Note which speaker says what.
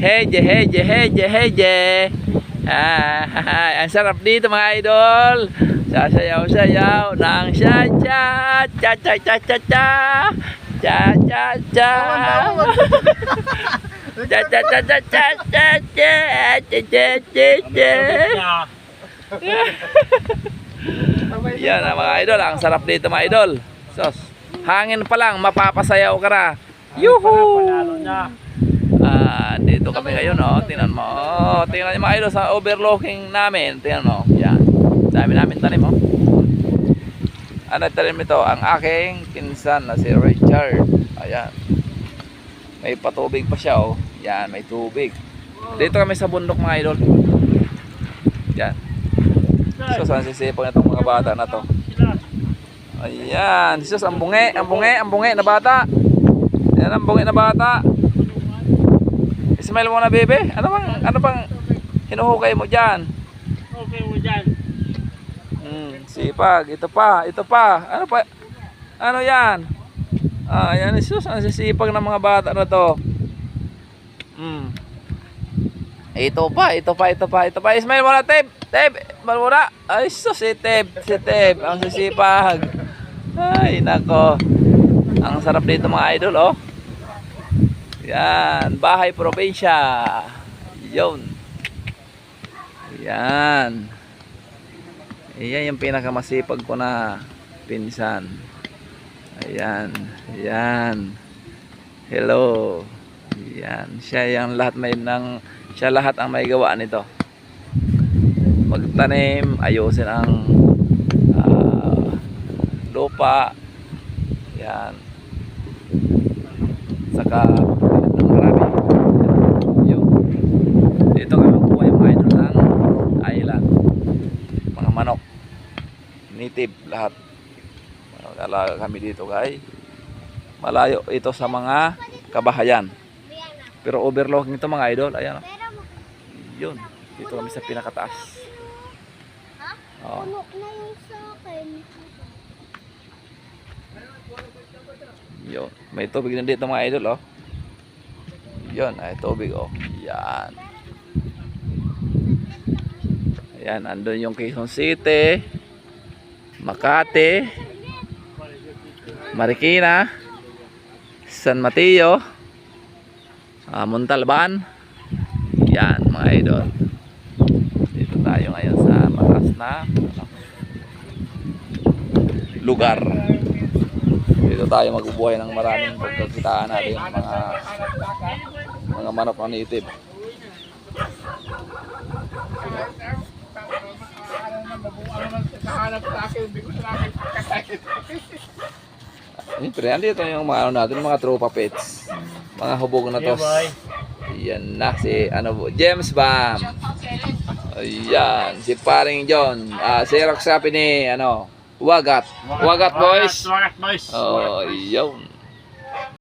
Speaker 1: Heje, heje, heje, heje. Ang sarap dito mga idol. Sasayaw-sayaw ng cha-cha. Cha-cha-cha-cha-cha. Cha-cha-cha. Cha-cha-cha-cha-cha-cha. Cha-cha-cha-cha. Yan mga idol. Ang sarap dito mga idol. Sos, hangin pa lang, mapapasayaw ka na. Yuhu! Dito kami ngayon, oh. Tingnan mo. Oh, tingnan niyo mga idol sa overlooking namin. Tingnan mo. Yan. Dami namin tanim, oh. Ano tanim ito? Ang aking pinsan na si Richard. Ayan. May patubig pa siya, oh. Yan, may tubig. Dito kami sa bundok mga idol. Yan. So, saan sisipag itong mga bata na to? Ayan. Sus, ang bungi na bata. Ayan, ang bungi na bata. Ismail mo na, bebe. Ano bang hinuhukay mo dyan?
Speaker 2: Okay mo dyan.
Speaker 1: Sipag. Ito pa. Ano pa? Ano yan? Ayan. Sus, ang sisipag ng mga bata na to. Ito pa. Ismail mo na, Teb. Malmura. Ay, sus, si Teb. Ang sisipag. Ay, nako. Ang sarap dito mga idol, oh. Yan, bahay probinsya. Yun. Yan. Yan yung pinakamasipag ko na pinsan. Ayan. Hello. Yan, siya lahat ang may gawa nito. Magtanim, ayusin ang lupa. Yan. Saka marami. Yung dito kami magbuhay mga idol ng island. Mga manok. Native lahat. Alaga kami dito guys. Malayo ito sa mga kabahayan. Pero overlooking ito mga idol. Ayan. Yun. Dito kami sa pinakataas. Oh. Yun. May tubig na dito mga idol, oh. Yun, ay tubig, oh. Yan. Ayan, andun yung Quezon City, Makati, Marikina, San Mateo, Montalban. Yan mga idol. Dito tayo ngayon sa mataas na lugar. Dito tayo magbubuhay ng maraming pagkakitaan natin ng mga manok na native. Siyempre, andito yung mga natin, mga tropa pets. Mga hubog na to. Yan na si James Bam. Ayan, si paring John. Si Roxapi ni Wagat boys.
Speaker 2: Wagat boys.
Speaker 1: Oh, yun.